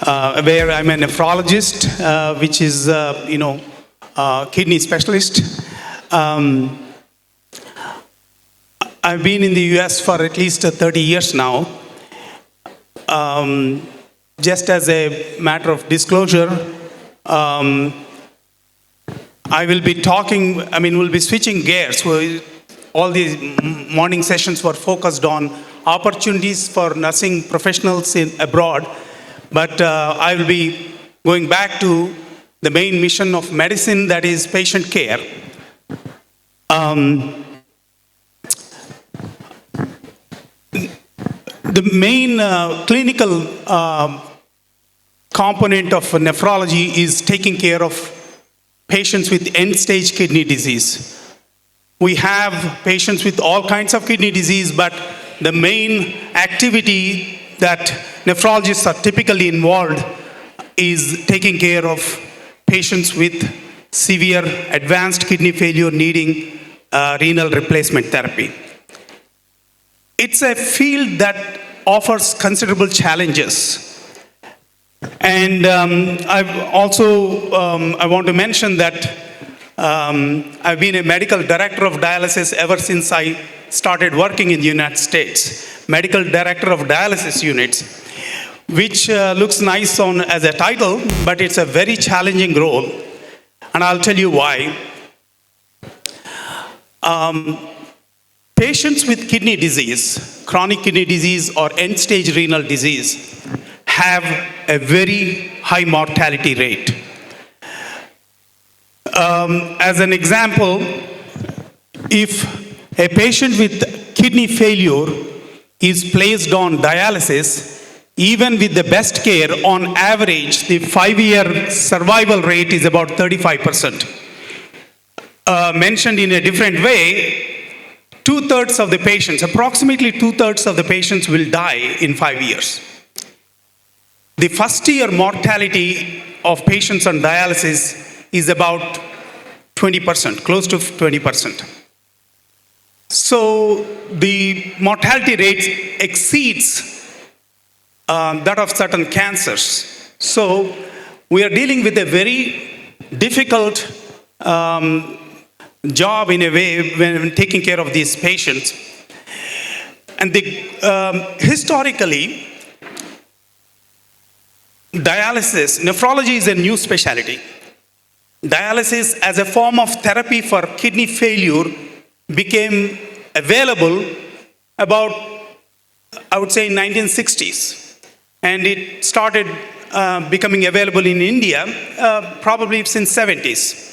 where I'm a nephrologist, which is, kidney specialist. I've been in the US for at least 30 years now. Just as a matter of disclosure, I will be we'll be switching gears. All these morning sessions were focused on opportunities for nursing professionals abroad, but I will be going back to the main mission of medicine, that is patient care. The main clinical component of nephrology is taking care of patients with end-stage kidney disease. We have patients with all kinds of kidney disease, but the main activity that nephrologists are typically involved is taking care of patients with severe advanced kidney failure needing renal replacement therapy. It's a field that offers considerable challenges. And I want to mention that I've been a medical director of dialysis ever since I started working in the United States. Medical director of dialysis units, which looks nice as a title, but it's a very challenging role. And I'll tell you why. Patients with kidney disease, chronic kidney disease or end-stage renal disease have a very high mortality rate. As an example, if a patient with kidney failure is placed on dialysis, even with the best care, on average, the 5-year survival rate is about 35%. Mentioned in a different way, approximately two-thirds of the patients will die in 5 years. The first-year mortality of patients on dialysis is about 20%, close to 20%. So the mortality rate exceeds that of certain cancers. So we are dealing with a very difficult job in a way when taking care of these patients. And historically, nephrology is a new specialty. Dialysis as a form of therapy for kidney failure became available about, I would say, 1960s. And it started becoming available in India probably since 70s.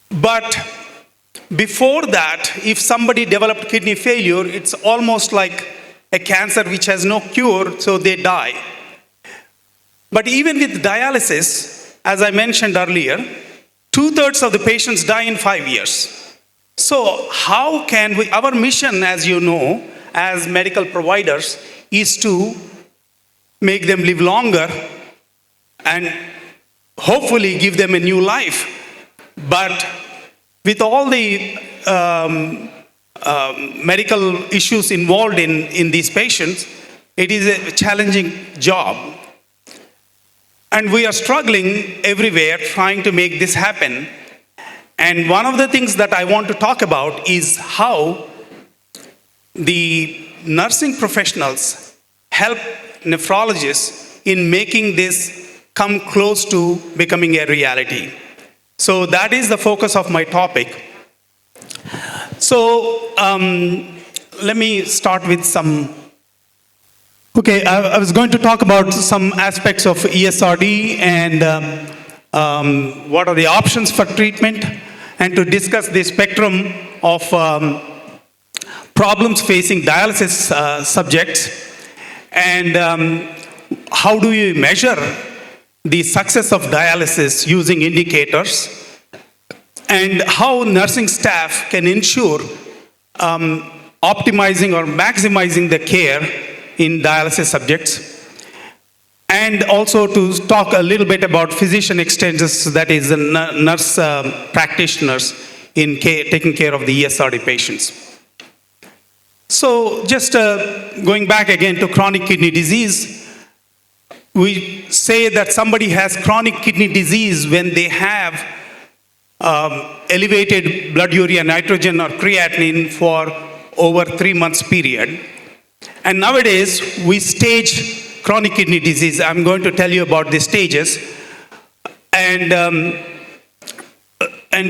But before that, if somebody developed kidney failure, it's almost like a cancer which has no cure, so they die. But even with dialysis, as I mentioned earlier, two-thirds of the patients die in 5 years. So how can we, our mission, as you know, as medical providers, is to make them live longer and hopefully give them a new life. But with all the medical issues involved in these patients, it is a challenging job. And we are struggling everywhere trying to make this happen. And one of the things that I want to talk about is how the nursing professionals help nephrologists in making this come close to becoming a reality. So that is the focus of my topic. So let me start with some. Okay, I was going to talk about some aspects of ESRD and what are the options for treatment, and to discuss the spectrum of problems facing dialysis subjects, and how do you measure the success of dialysis using indicators, and how nursing staff can ensure optimizing or maximizing the care in dialysis subjects, and also to talk a little bit about physician exchanges, that is nurse practitioners in taking care of the ESRD patients. So just going back again to chronic kidney disease, we say that somebody has chronic kidney disease when they have elevated blood urea nitrogen or creatinine for over 3 months period. And nowadays, we stage chronic kidney disease. I'm going to tell you about the stages. And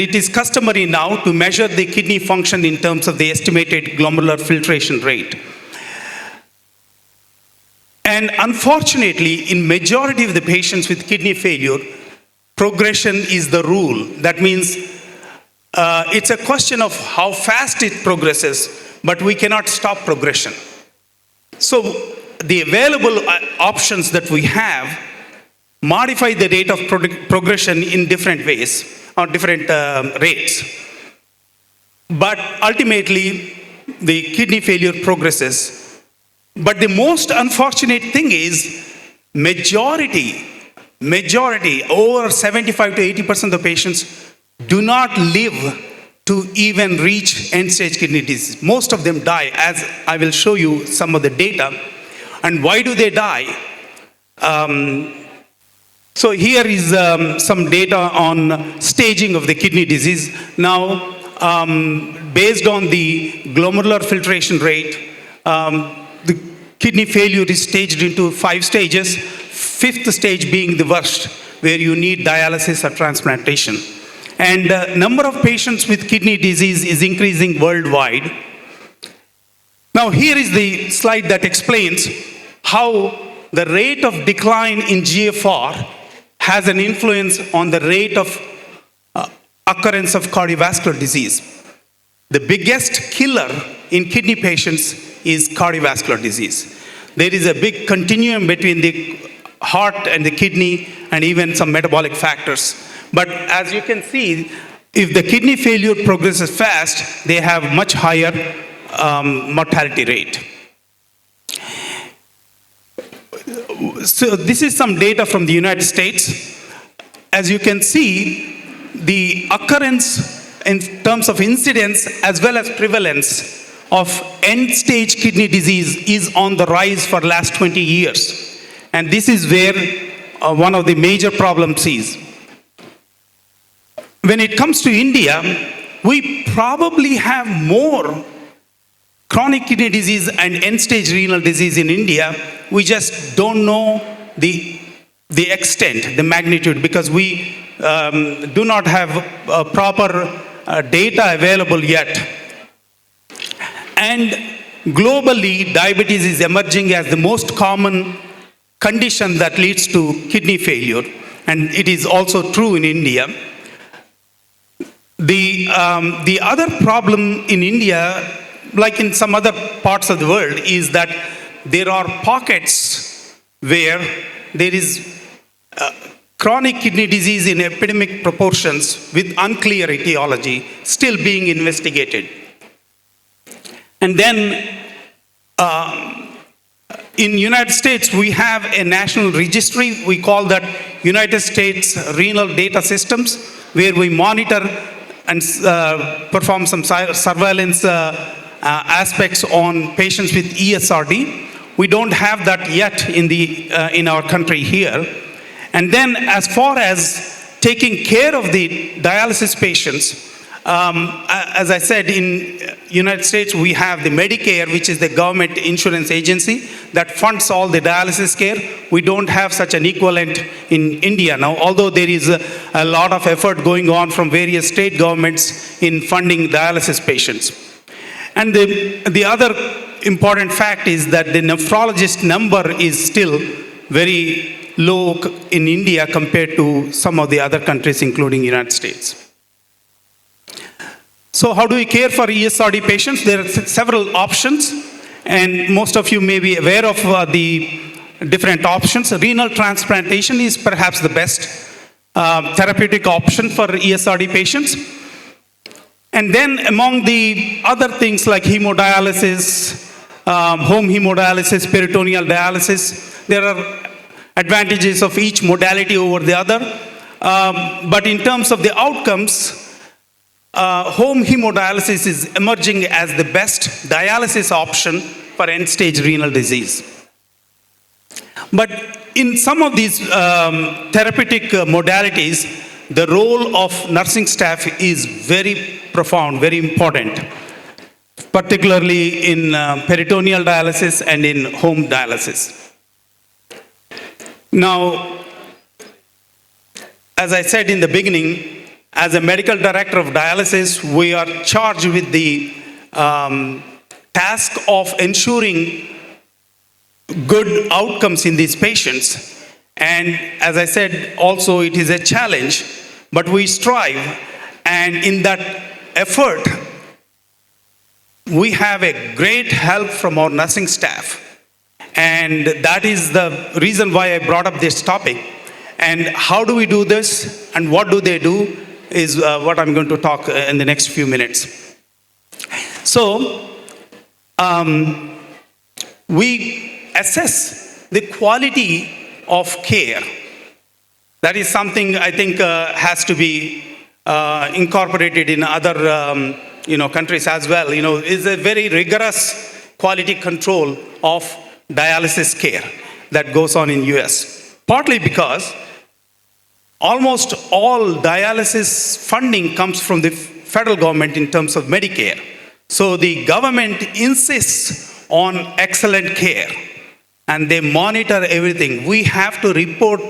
it is customary now to measure the kidney function in terms of the estimated glomerular filtration rate. And unfortunately, in majority of the patients with kidney failure, progression is the rule. That means it's a question of how fast it progresses, but we cannot stop progression. So the available options that we have modify the rate of progression in different ways or different rates. But ultimately, the kidney failure progresses. But the most unfortunate thing is majority, over 75 to 80% of the patients do not live to even reach end-stage kidney disease. Most of them die, as I will show you some of the data. And why do they die? So here is some data on staging of the kidney disease. Now, based on the glomerular filtration rate, the kidney failure is staged into 5 stages, 5th stage being the worst, where you need dialysis or transplantation. And number of patients with kidney disease is increasing worldwide. Now here is the slide that explains how the rate of decline in GFR has an influence on the rate of occurrence of cardiovascular disease. The biggest killer in kidney patients is cardiovascular disease. There is a big continuum between the heart and the kidney and even some metabolic factors. But as you can see, if the kidney failure progresses fast, they have much higher mortality rate. So this is some data from the United States. As you can see, the occurrence in terms of incidence as well as prevalence of end-stage kidney disease is on the rise for the last 20 years. And this is where one of the major problems is. When it comes to India, we probably have more chronic kidney disease and end-stage renal disease in India. We just don't know the extent, the magnitude, because we do not have proper data available yet. And globally, diabetes is emerging as the most common condition that leads to kidney failure, and it is also true in India. The other problem in India, like in some other parts of the world, is that there are pockets where there is chronic kidney disease in epidemic proportions with unclear etiology still being investigated. And then in the United States, we have a national registry. We call that United States Renal Data Systems, where we monitor and perform some surveillance aspects on patients with ESRD. We don't have that yet in our country here. And then as far as taking care of the dialysis patients, as I said, in United States, we have the Medicare, which is the government insurance agency that funds all the dialysis care. We don't have such an equivalent in India now, although there is a lot of effort going on from various state governments in funding dialysis patients. And the other important fact is that the nephrologist number is still very low in India compared to some of the other countries, including the United States. So how do we care for ESRD patients? There are several options, and most of you may be aware of the different options. Renal transplantation is perhaps the best therapeutic option for ESRD patients. And then among the other things like hemodialysis, home hemodialysis, peritoneal dialysis, there are advantages of each modality over the other. But in terms of the outcomes, home hemodialysis is emerging as the best dialysis option for end-stage renal disease. But in some of these therapeutic modalities, the role of nursing staff is very profound, very important, particularly in peritoneal dialysis and in home dialysis. Now, as I said in the beginning, as a medical director of dialysis, we are charged with the task of ensuring good outcomes in these patients. And as I said, also it is a challenge, but we strive. And in that effort, we have a great help from our nursing staff. And that is the reason why I brought up this topic. And how do we do this and what do they do is what I'm going to talk in the next few minutes. So, we assess the quality of care. That is something I think has to be incorporated in other countries as well. It's a very rigorous quality control of dialysis care that goes on in US. Partly because almost all dialysis funding comes from the federal government in terms of Medicare. So the government insists on excellent care and they monitor everything. We have to report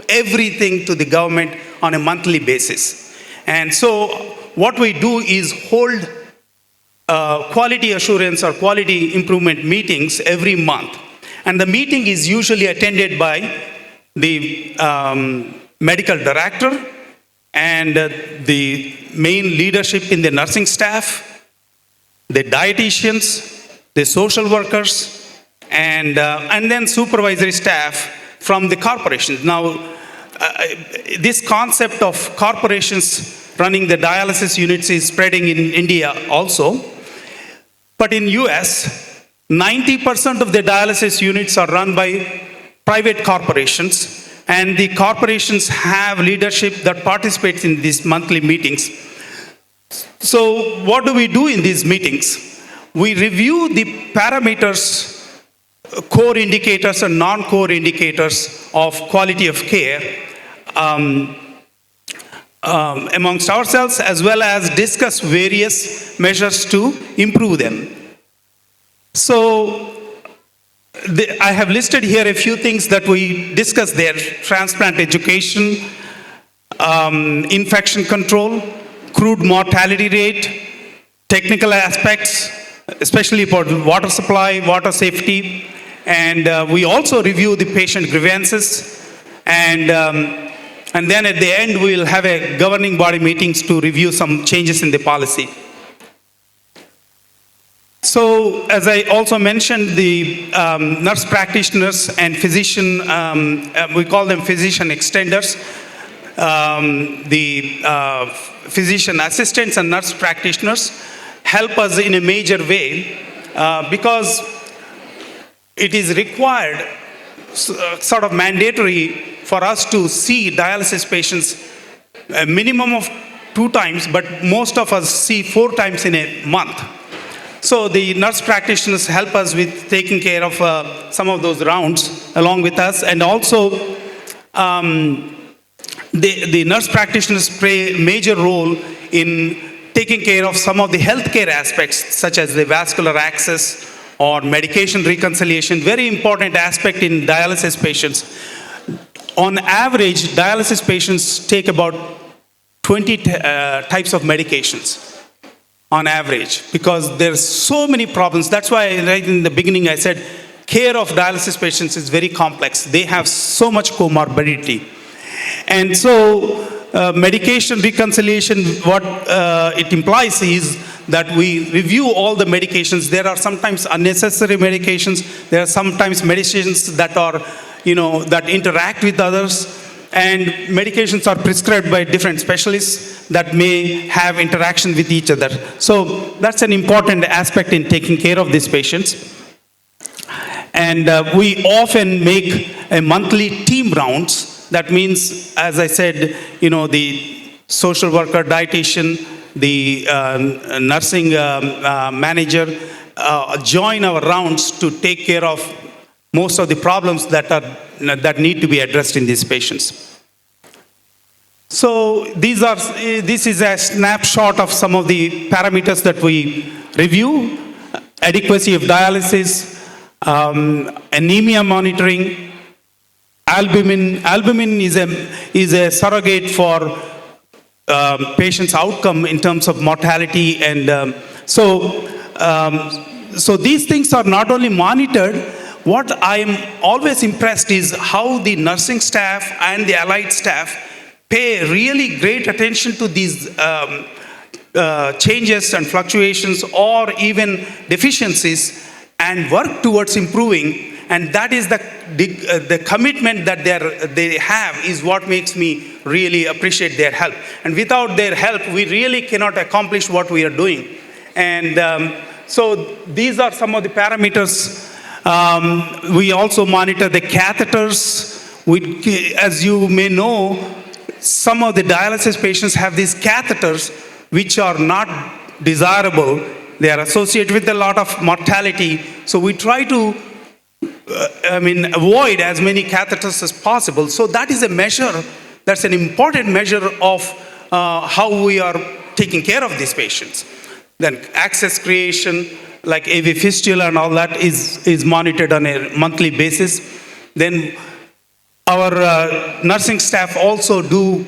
everything to the government on a monthly basis. And so what we do is hold quality assurance or quality improvement meetings every month. And the meeting is usually attended by the medical director and the main leadership in the nursing staff, the dietitians, the social workers, and then supervisory staff from the corporations. Now, this concept of corporations running the dialysis units is spreading in India also. But in US, 90% of the dialysis units are run by private corporations, and the corporations have leadership that participates in these monthly meetings. So what do we do in these meetings? We review the parameters, core indicators and non-core indicators of quality of care amongst ourselves, as well as discuss various measures to improve them. So I have listed here a few things that we discussed there: transplant education, infection control, crude mortality rate, technical aspects, especially for water supply, water safety, and we also review the patient grievances, and then at the end we will have a governing body meetings to review some changes in the policy. So, as I also mentioned, the nurse practitioners and physician, we call them physician extenders, the physician assistants and nurse practitioners help us in a major way because it is required, sort of mandatory for us to see dialysis patients a minimum of 2 times, but most of us see 4 times in a month. So the nurse practitioners help us with taking care of some of those rounds along with us, and also the nurse practitioners play a major role in taking care of some of the healthcare aspects, such as the vascular access or medication reconciliation, very important aspect in dialysis patients. On average, dialysis patients take about 20 types of medications. On average, because there's so many problems. That's why right in the beginning I said care of dialysis patients is very complex. They have so much comorbidity. And so medication reconciliation, what it implies is that we review all the medications. There are sometimes unnecessary medications. There are sometimes medications that are, that interact with others. And medications are prescribed by different specialists that may have interaction with each other. So that's an important aspect in taking care of these patients. And we often make a monthly team rounds. That means, as I said, the social worker, dietitian, the nursing manager join our rounds to take care of most of the problems that need to be addressed in these patients. So this is a snapshot of some of the parameters that we review: adequacy of dialysis, anemia monitoring, albumin. Albumin is a surrogate for patients' outcome in terms of mortality, and so these things are not only monitored. What I am always impressed is how the nursing staff and the allied staff pay really great attention to these changes and fluctuations or even deficiencies and work towards improving. And that is the commitment that they have is what makes me really appreciate their help. And without their help, we really cannot accomplish what we are doing. And so these are some of the parameters. We also monitor the catheters. As you may know, some of the dialysis patients have these catheters which are not desirable. They are associated with a lot of mortality. So we try to avoid as many catheters as possible. So that is a measure, that's an important measure of how we are taking care of these patients. Then access creation, like AV fistula and all that is monitored on a monthly basis. Then our nursing staff also do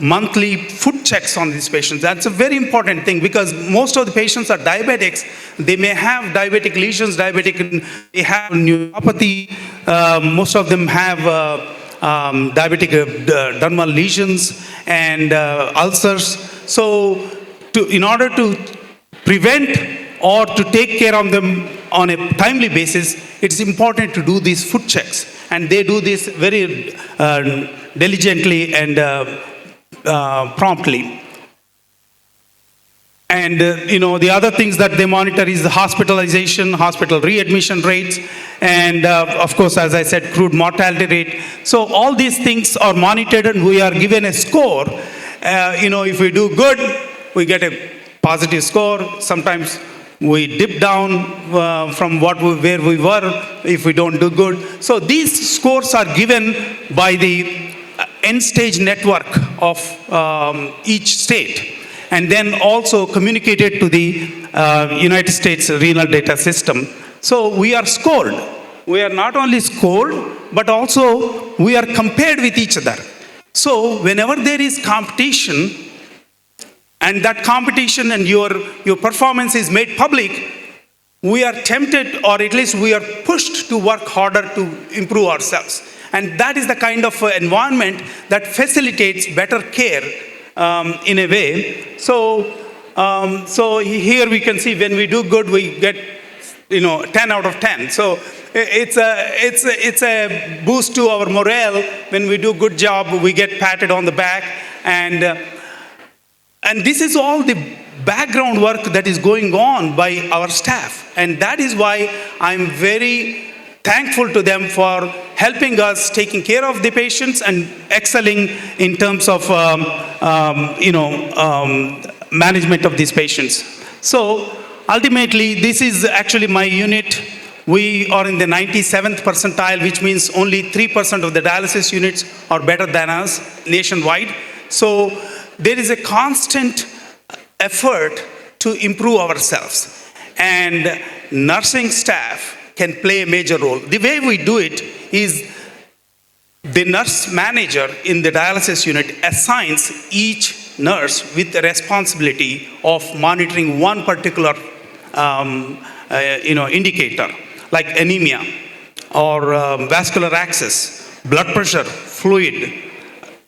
monthly foot checks on these patients. That's a very important thing because most of the patients are diabetics. They may have diabetic lesions, they have neuropathy. Most of them have diabetic dermal lesions and ulcers. So in order to prevent or to take care of them on a timely basis, it's important to do these foot checks. And they do this very diligently and promptly. And the other things that they monitor is the hospitalization, hospital readmission rates, and of course, as I said, crude mortality rate. So all these things are monitored and we are given a score. If we do good, we get a positive score. Sometimes we dip down from where we were if we don't do good. So these scores are given by the end-stage network of each state, and then also communicated to the United States Renal Data System. So we are scored. We are not only scored, but also we are compared with each other. So whenever there is competition, and that competition and your performance is made public, we are tempted, or at least we are pushed to work harder to improve ourselves. And that is the kind of environment that facilitates better care in a way. So here we can see when we do good, we get 10 out of 10. So it's a boost to our morale. When we do good job, we get patted on the back. And this is all the background work that is going on by our staff. And that is why I'm very thankful to them for helping us taking care of the patients and excelling in terms of management of these patients. So ultimately, this is actually my unit. We are in the 97th percentile, which means only 3% of the dialysis units are better than us nationwide. So there is a constant effort to improve ourselves, and nursing staff can play a major role. The way we do it is the nurse manager in the dialysis unit assigns each nurse with the responsibility of monitoring one particular indicator, like anemia or vascular access, blood pressure, fluid.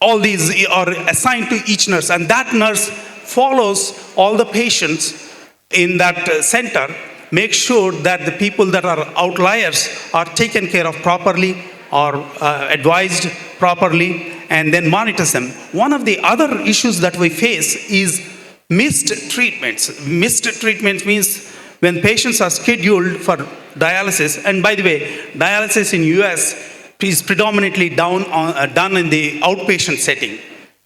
All these are assigned to each nurse, and that nurse follows all the patients in that center, make sure that the people that are outliers are taken care of properly or advised properly, and then monitors them. One of the other issues that we face is missed treatments. Missed treatments means when patients are scheduled for dialysis, and by the way, dialysis in US is predominantly done in the outpatient setting.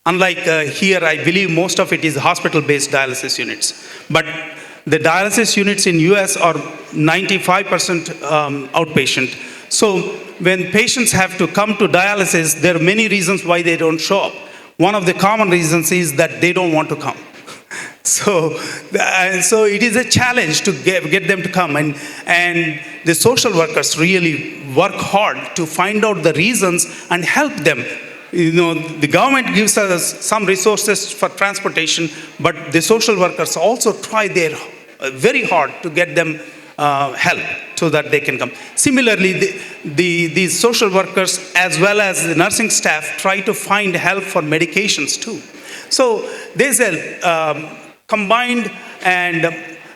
Unlike here, I believe most of it is hospital-based dialysis units. But the dialysis units in US are 95% outpatient. So when patients have to come to dialysis, there are many reasons why they don't show up. One of the common reasons is that they don't want to come. So it is a challenge to get them to come, and the social workers really work hard to find out the reasons and help them. The government gives us some resources for transportation, but the social workers also try their very hard to get them help so that they can come. Similarly, these social workers as well as the nursing staff try to find help for medications too. So there's a combined and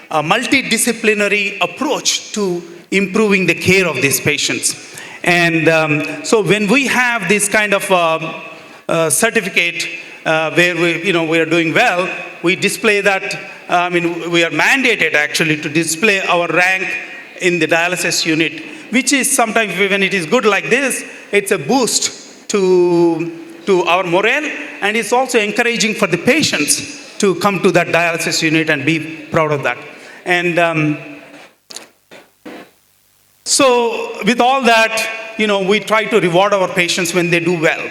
multidisciplinary approach to improving the care of these patients. And so when we have this kind of certificate where we are doing well, we display that. We are mandated actually to display our rank in the dialysis unit, which is sometimes, when it is good like this, it's a boost to our morale, and it's also encouraging for the patients to come to that dialysis unit and be proud of that. And so with all that, we try to reward our patients when they do well.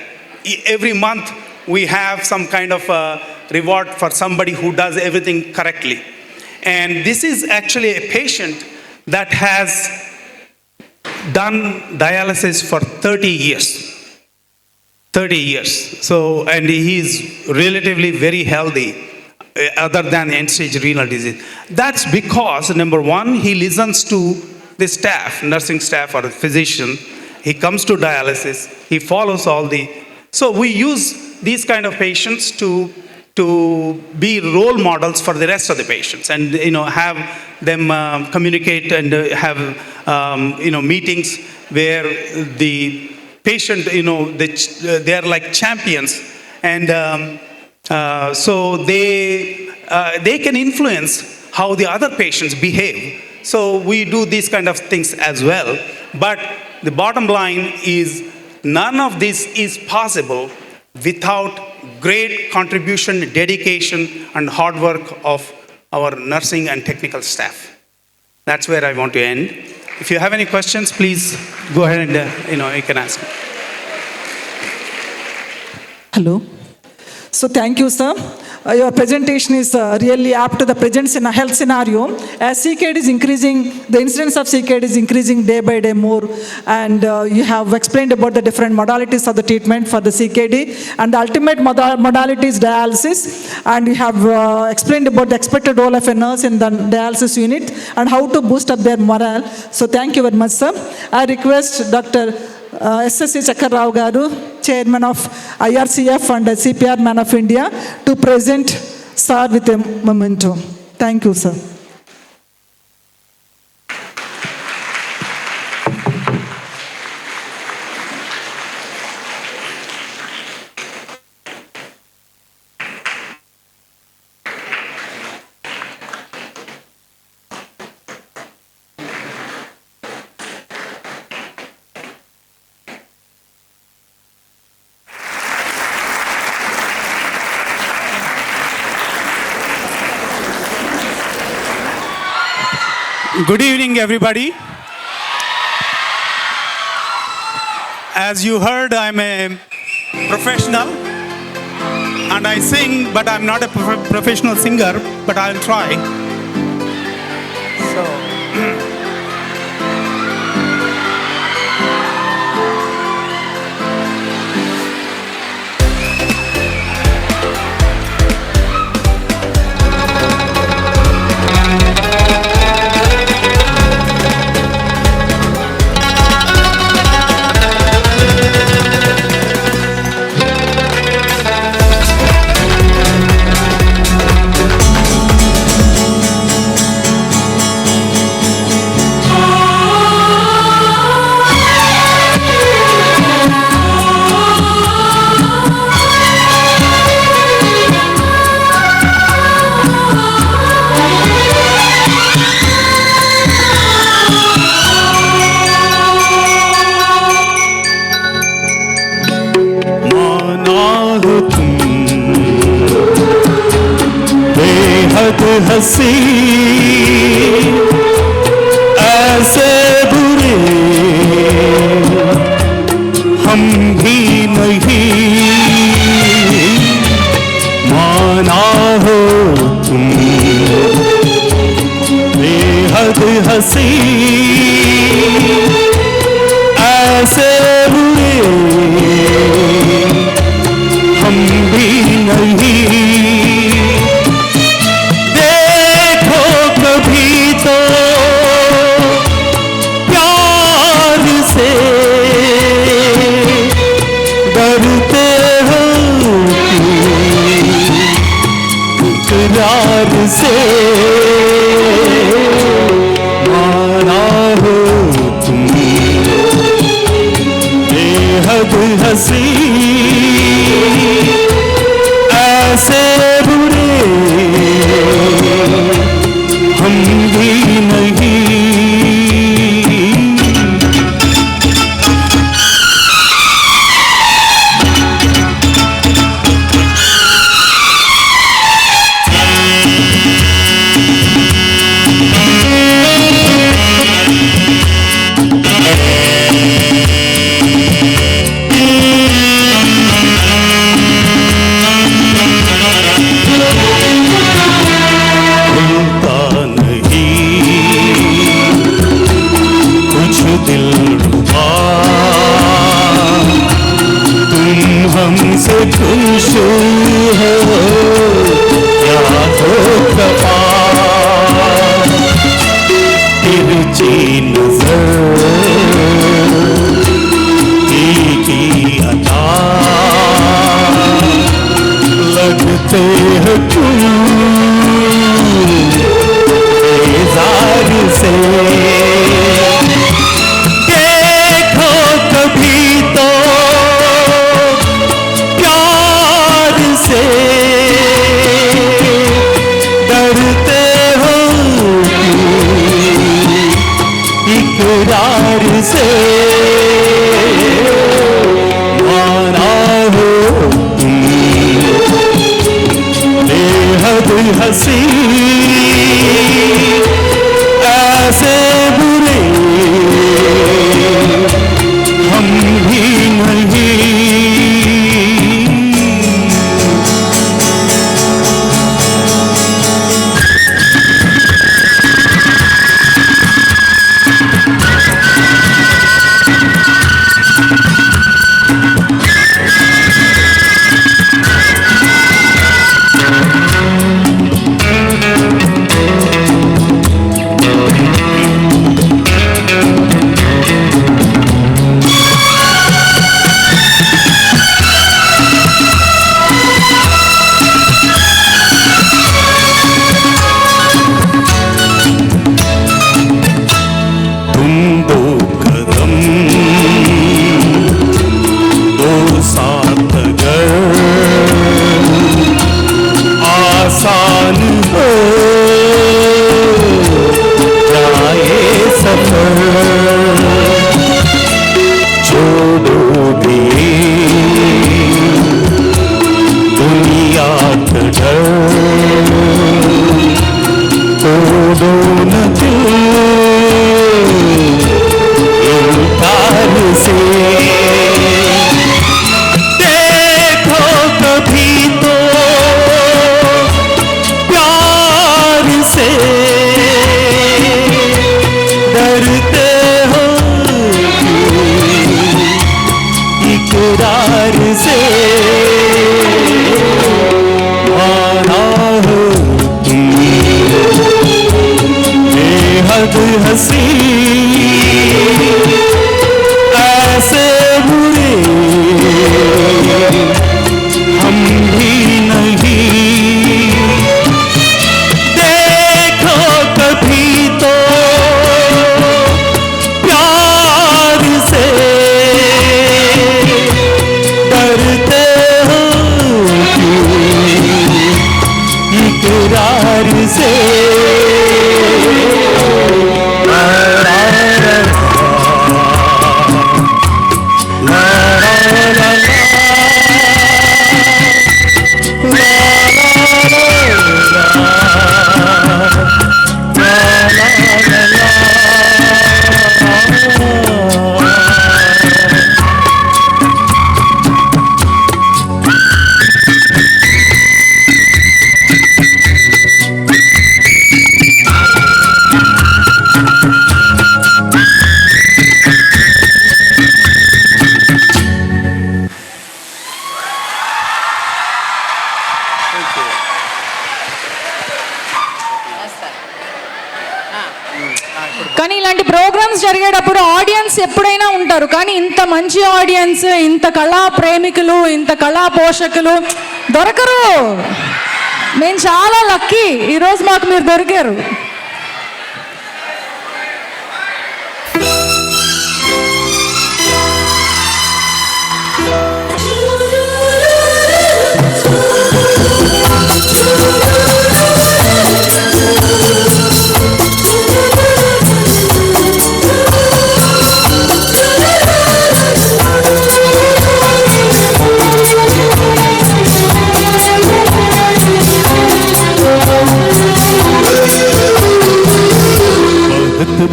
Every month we have some kind of reward for somebody who does everything correctly. And this is actually a patient that has done dialysis for 30 years. 30 years. So, and he is relatively very healthy, other than end-stage renal disease. That's because, number one, he listens to the staff, nursing staff or the physician. He comes to dialysis. He follows all the... So we use these kind of patients to be role models for the rest of the patients, and have them communicate and have meetings where the patient, they are like champions, and so they can influence how the other patients behave. So we do these kind of things as well. But the bottom line is none of this is possible without great contribution, dedication, and hard work of our nursing and technical staff. That's where I want to end. If you have any questions, please go ahead and you can ask. Hello. So thank you, sir. Your presentation is really apt to the present health scenario. As CKD is increasing, the incidence of CKD is increasing day by day more, and you have explained about the different modalities of the treatment for the CKD, and the ultimate modality is dialysis, and you have explained about the expected role of a nurse in the dialysis unit and how to boost up their morale. So thank you very much, sir. I request Dr. SSC Chakkar Rao Garu, Chairman of IRCF and CPR Man of India, to present sir with a memento. Thank you, sir. Good evening, everybody. As you heard, I'm a professional and I sing, but I'm not a professional singer, but I'll try. हंसी ऐसे बुरे हंसी ऐसे हुए हम भी नहीं। देखो कभी तो प्यार से डरते हो इकरार से माना हो तुम बेहद हंसी ऐसे बुरे हम भी नहीं। भूलता नहीं कुछ दिल रुबा तुम हमसे खुश हो क्या हो कपा तिरछी नजर की अदा लगते हो तुम बेजार से। देखो कभी तो प्यार से डरते हो इकरार से माना हो तुम बेहद हंसी ऐसे बुरे हम भी नहीं। तुम दो कदम दो साथ अगर आसान हो जाए सफर छोड़ोगे दुनिया का डर तोड़ो न दिल इनकार से। देखो कभी तो प्यार से डरते हो इकरार से माना हो तुम बेहद हंसी ऐसे बुरे हम भी नहीं। देखो कभी तो प्यार से डरते हो इकरार से కానీ ఇలాంటి ప్రోగ్రామ్స్ జరిగేటప్పుడు ఆడియన్స్ ఎప్పుడైనా ఉంటారు, కానీ ఇంత మంచి ఆడియన్స్, ఇంత కళా ప్రేమికులు, ఇంత కళా పోషకులు దొరకరు. మేము చాలా లక్కీ, ఈరోజు మాకు మీరు దొరికారు.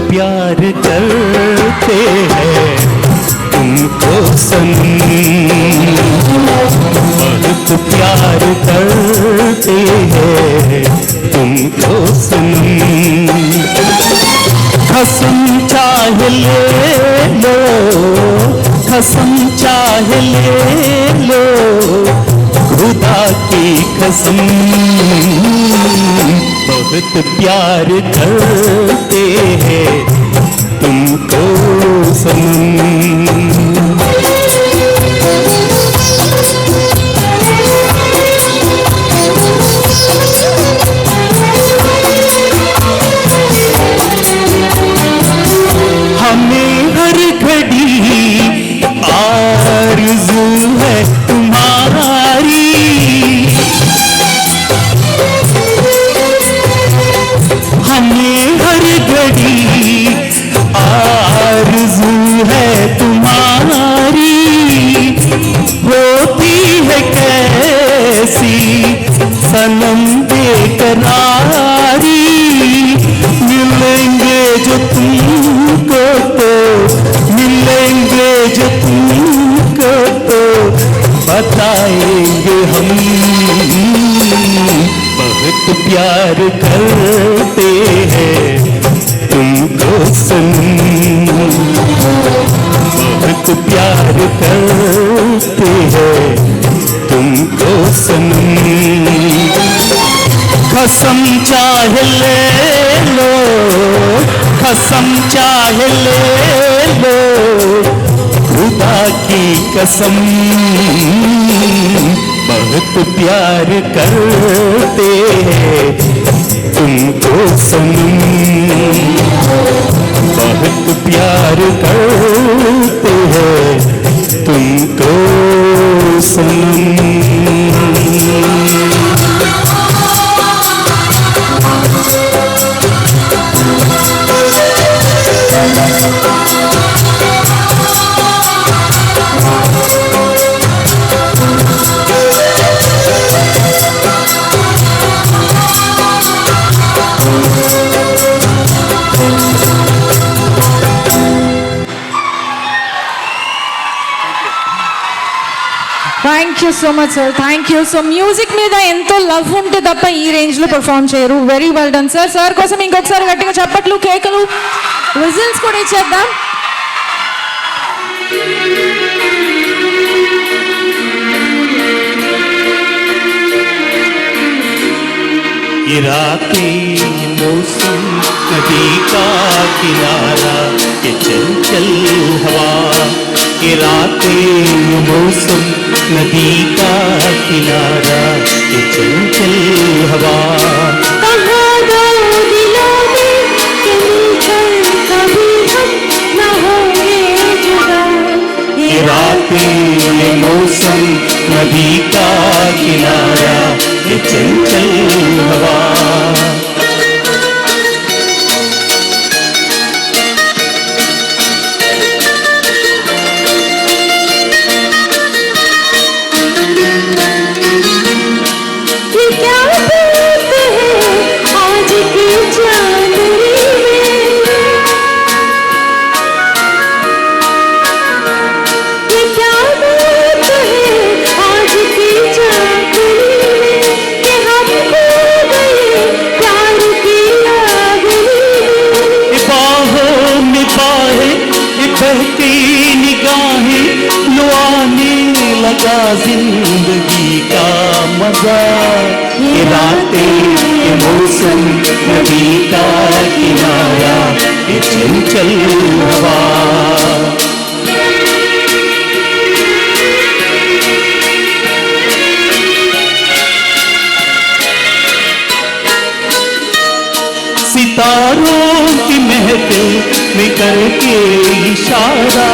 प्यार करते हैं तुमको सनम, बहुत प्यार करते हैं तुमको सनम। कसम चाहे ले लो, कसम चाहे ले लो, खुदा की कसम, बहुत प्यार करते हैं तुमको सनम। हमें हर घड़ी आरज़ू है तुम्हारी, हमें हर घड़ी आरज़ू है तुम्हारी, होती है कैसी सनम बेकरारी, मिलेंगे जो तुमको तो, मिलेंगे जो तुमको तो बताएंगे हम, बहुत प्यार करते हैं तुमको सनम, बहुत प्यार करते हैं तुमको सनम। कसम चाहे ले लो, कसम चाहे ले लो, खुदा की कसम, बहुत प्यार करते हैं तुमको सनम, बहुत प्यार करते हैं तुमको सनम। Thank you so much sir, thank you. So music మీద ఎంతో లవ్ ఉంటే తప్ప ఈ రేంజ్లో పర్ఫామ్ చేయరు. Very well done sir. Sir కోసం ఇంకొకసారి గట్టిగా చప్పట్లు, కేకలు, విజిల్స్ కూడా ఇచ్చేద్దాం. ये रातें मौसम नदी का किनारा, ये चंचल हवा, ये रातें मौसम नदी का किनारा, ये चंचल हवा, कहाँ दो दिलों में कि मिलकर कभी हम न होंगे जुदा। ये रातें मौसम नदी का किनारा, ये चंचल हवा, ये क्या बात है आज की चांदनी में, ये क्या बात है आज की चांदनी में, कि हम खो गए प्यार की आगनी में। ये बाहों में बाहें, ये बहती निगाहें, लो आने लगा जिंदगी का मजा। ये रातें, ये मौसम नदी का किनारा, ये चंचल हवा। सितारों की महफिल में करके इशारा,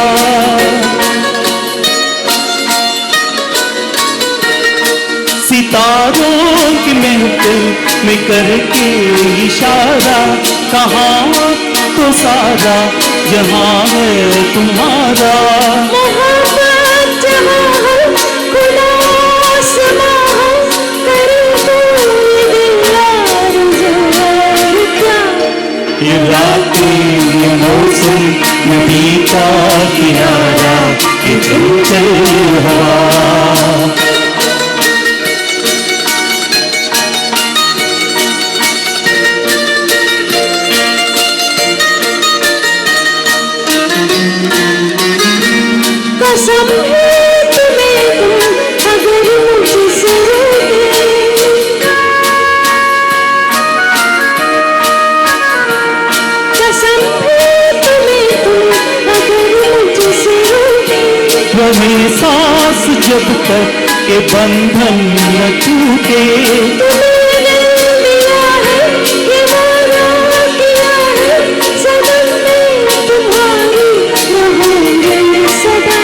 सितारों की महफिल में करके इशारा, कहाँ तो सारा जहाँ है तुम्हारा। मोहब्बत जहाँ है खुला आसमां है, करे तो ये दिल आरज़ू और क्या। ये रातें ये मौसम नदी का किनारा, ये चंचल हवा। कसम है तुम्हें तुम अगर मुझसे रूठे, कसम है तुम्हें तुम अगर मुझसे रूठे। रहे सांस जब तक के बंधन न टूटे, तुमने लिया है ये वादा किया है, सनम में तुम्हारी रहूंगी सदा।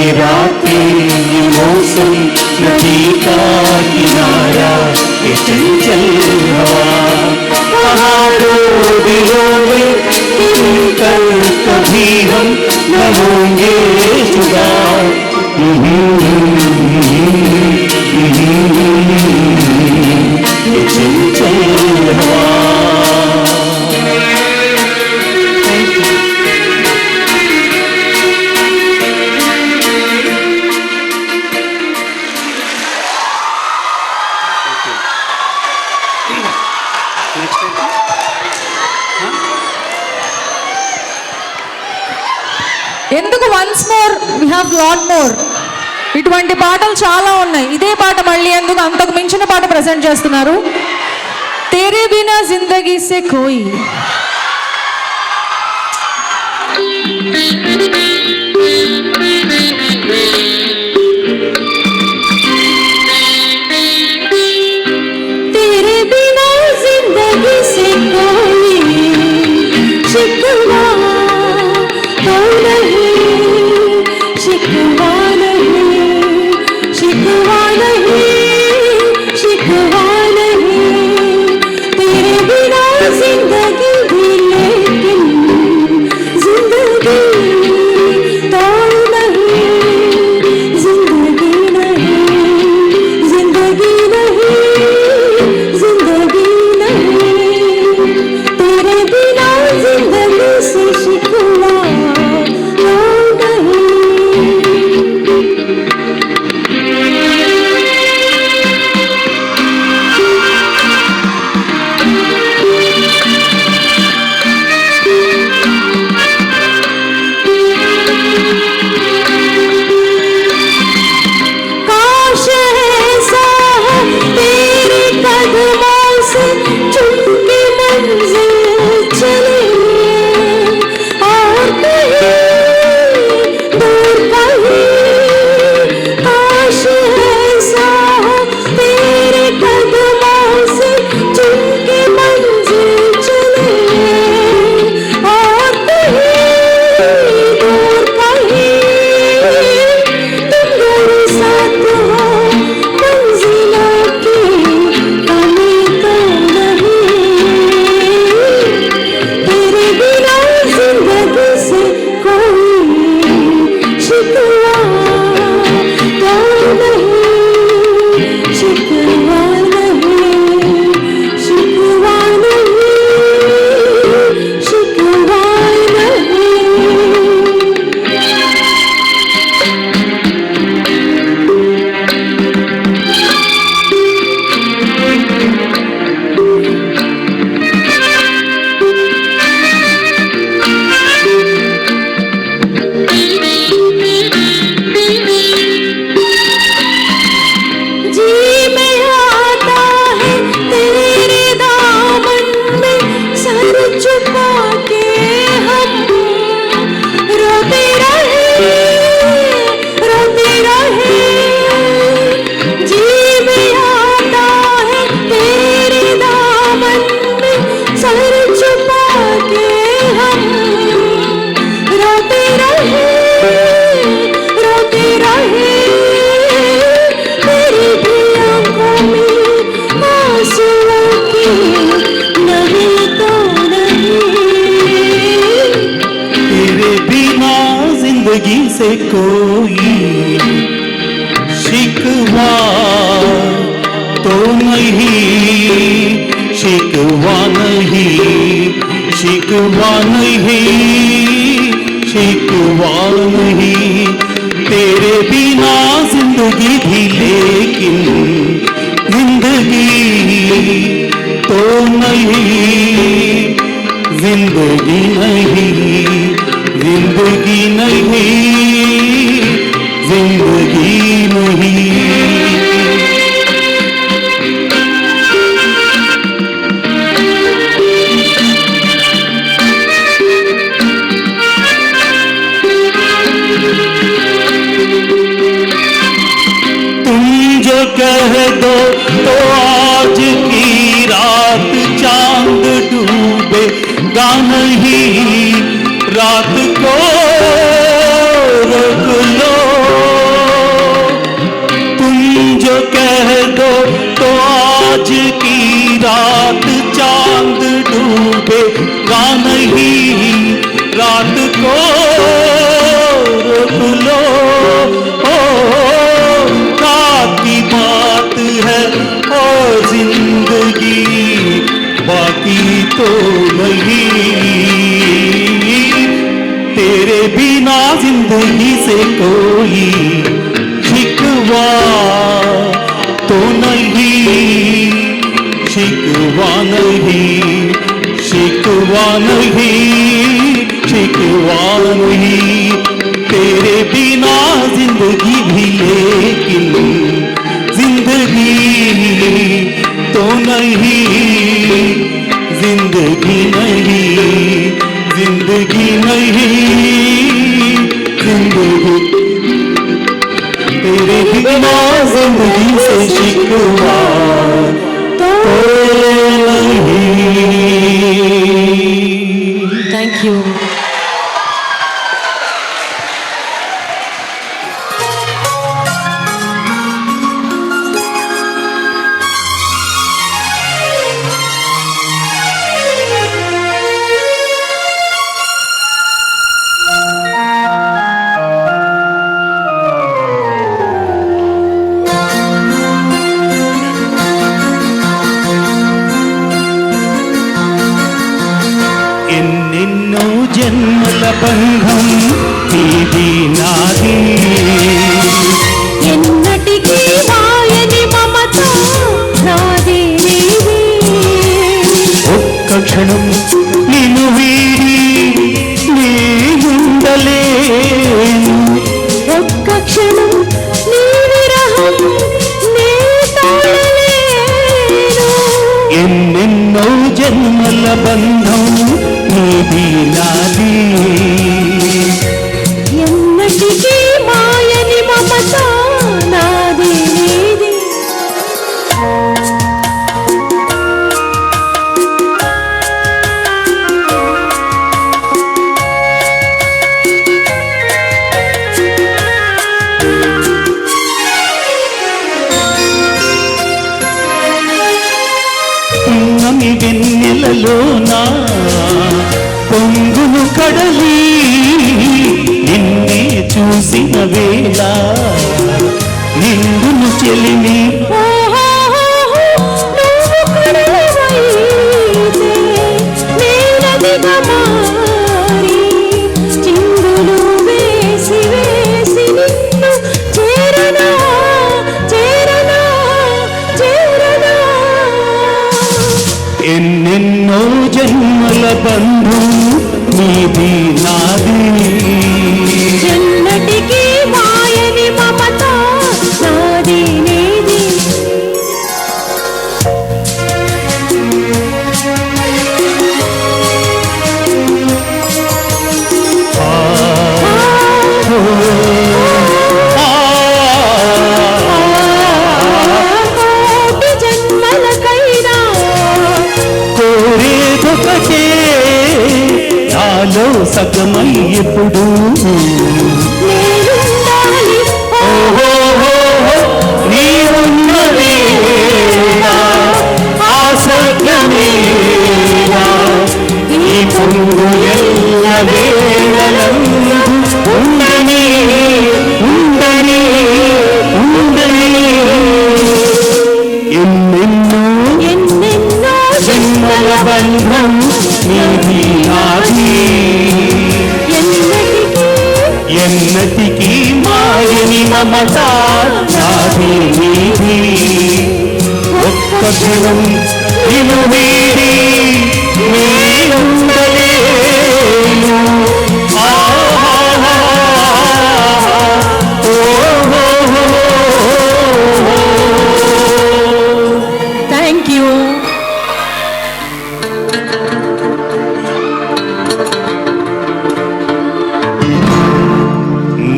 ये रातें ये मौसम नदी का किनारा, ये चंचल हवा। पहाड़ों दिलों में मिलकर कभी हम न होंगे जुदा। ये चंचल हवा। ఎందుకు once more we have lot more. ఇటువంటి పాటలు చాలా ఉన్నాయి. ఇదే పాట మళ్ళీ ఎందుకు అంతకు మించిన పాట ప్రజెంట్ చేస్తున్నారు. తేరే బినా జిందగీ సే కోయి. तेरे बिना जिंदगी से कोई शिकवा तो नहीं, शिकवा नहीं, शिकवा नहीं, शिकवा नहीं। तेरे बिना जिंदगी भी लेकिन जिंदगी तो नहीं। जिंदगी से कोई शिकवा तो नहीं, शिकवा नहीं, शिकवा नहीं, शिकवा नहीं। तेरे बिना जिंदगी भी लेकिन जिंदगी तो नहीं, जिंदगी नहीं, जिंदगी नहीं, जिंदगी नहीं। तुम जो कह दो तो आज की रात चांद डूबेगा नहीं, रात को रोक लो। तुम जो कह दो तो आज की रात चांद डूबेगा नहीं, रात को रोक लो। ओ रात की बात है और जिंदगी बाकी तो नहीं। तेरे बिना जिंदगी से कोई शिकवा तो नहीं, शिकवा नहीं, शिकवा नहीं, शिकवा नहीं। तेरे बिना जिंदगी भी लेकिन जिंदगी तो नहीं, जिंदगी नहीं, जिंदगी नहीं, जिंदगी। तेरे बिना जिंदगी से शिकवा तो नहीं। Thank you. ఎన్నెన్నో జన్మల బంధం ఇది నాది, ఎన్నటికీ మాయని మమత నాది నీది. ఒక్క క్షణం నిన్ను వీడి నేనుండలేను, ఒక్క క్షణం నీ విరహం నే తాళలేను. ఎన్నెన్నో జన్మల బంధం నీది నాది, ఎన్నటికీ మాయని మమత నాది నీది. పున్నమి వెన్నెలలోనా పొంగును కడలి, నిన్నే చూసిన వేళ నిండును చెలిమి. ఓహోహోహో, నువ్వు కడలవైతే నేనదిగా మారి చిందులు వేసి వేసి నిన్ను చేరనా చేరనా చేరనా. ఎన్నెన్నో జన్మల బంధం నీది నాది, ఎన్నటికీ మాయని మమత నాది నీది. కోటి జన్మలకైనా కోరేదొకటే నాలో సగమై ఎప్పుడు నేనుండాలి. ఓహో నీవున్న వేళ ఆ స్వర్గమేనా, ఈ పొంగు ఎల్ల వేళలందు ఉండెను చెమట నాది నీది ఒక్క క్షణం నిన్ను వీడి నీ ఉండలేను థ్యాంక్ యూ.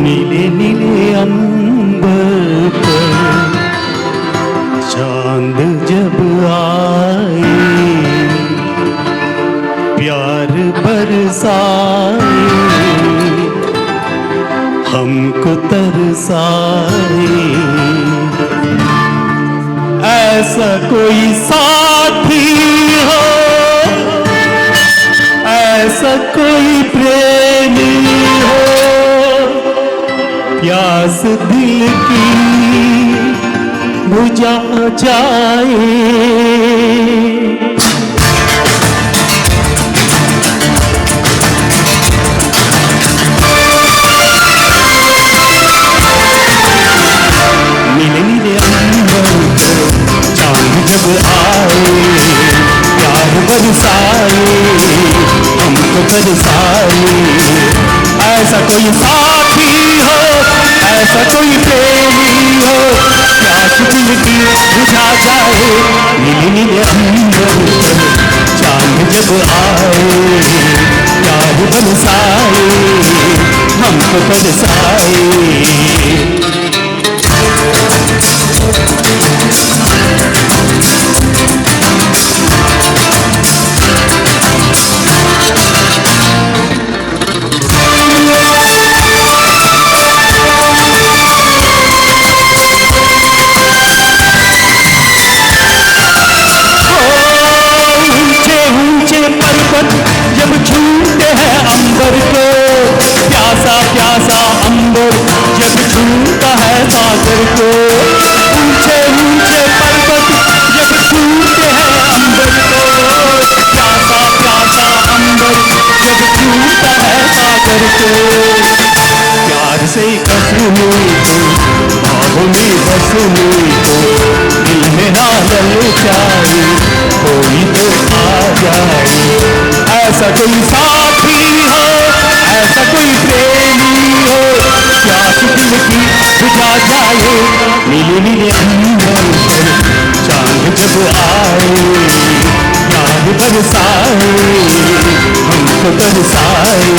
नीले नीले अंबर पर चांद जब आए प्यार बरसाए हमको तरसाए ऐसा कोई साथी हो ऐसा कोई प्रेमी हो प्यास दिल की बुझा जाए नीले नीले अंबर पर चांद जब आए प्यार बरसाए हमको तरसाए ऐसा कोई साथी हो ऐसा कोई प्रेमी हो प्यास दिल की बुझा जाए नीले नीले अंबर पर चांद जब आए प्यार बरसाए हमको तरसाए जब छूते हैं अंबर को प्यासा प्यासा अंबर जब छूता है सागर को ऊंचे ऊंचे पर्वत जब छूते हैं अंबर को प्यासा प्यासा अंबर जब छूता है सागर को प्यार से कसने को बाहों में बसने को दिल मेरा ललचाए कोई तो आ जाए ऐसा कोई साथी हो ऐसा कोई प्रेमी हो प्यास दिल की बुझा जाए नीले नीले अंबर पर चांद जब आए प्यार बरसाए हमको तरसाए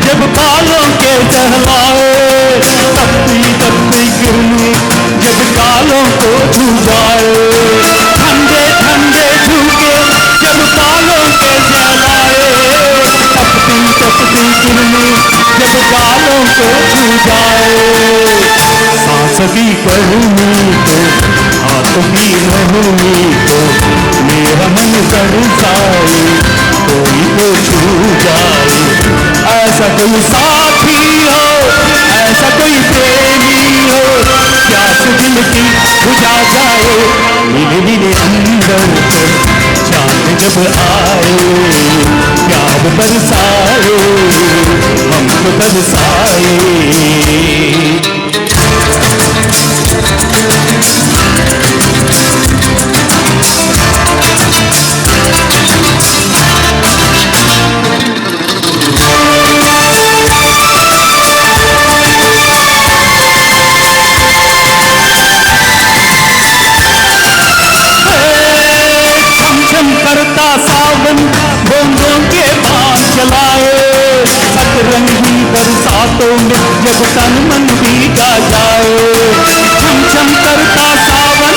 जब कालों के टहलाए तपती तपती गिरनी जब कालों को छू जाए ठंडे ठंडे झुके जब कालों के जलाए तपती तपती गिरनी जब कालों को छू जाए सांस की करूनी तो हाथ की रहूनी तो मेरा मन तरसाए कोई तो छू जाए ऐसा कोई साथी हो ऐसा कोई प्रेमी हो प्यास दिल की बुझा जाए नीले नीले अंबर पर चांद जब आए प्यार बरसाए हमको तरसाए करता सावन बूंदों के बाण चलाए सतरंगी बरसातों में जब तन मन भीगा जाए छम छम करता सावन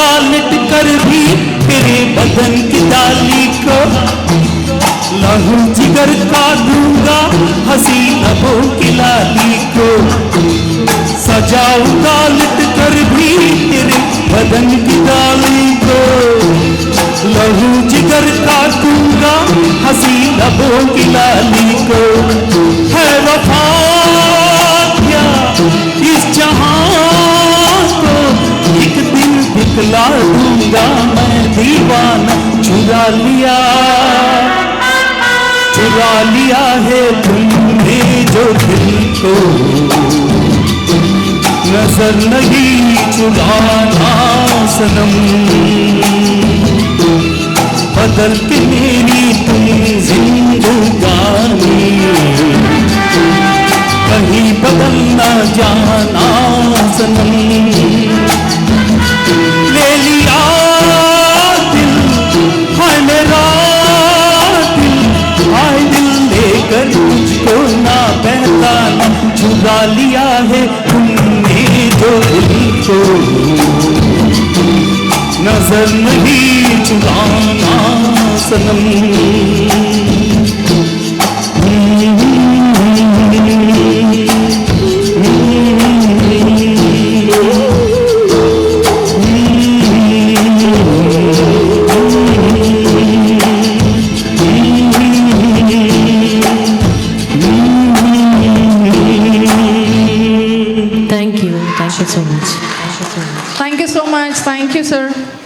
का लिट कर भी तेरे बदन की डाली को लहू जिगर का दूंगा हंसी लबों की लाली को सजाऊंगा लिट कर भी तेरे बदन की डाली को लहू जिगर का दूंगा हंसी लबों की लाली को है वफा क्या इस जहां को एक दिन दिखला दूंगा मैं दीवाना चुरा लिया है तुमने जो दिल को नजर नहीं चुराना सनम बदल के मेरी तुम जिंदगानी कहीं बदल न जाना सनम ले लिया दिल हाय मेरा दिल हाय दिल लेकर तुझको ना पहचाना चुरा लिया है तुमने जो दिल को नजर नहीं चुराना सनम Thank you so much. Thank you so much. Thank you, sir.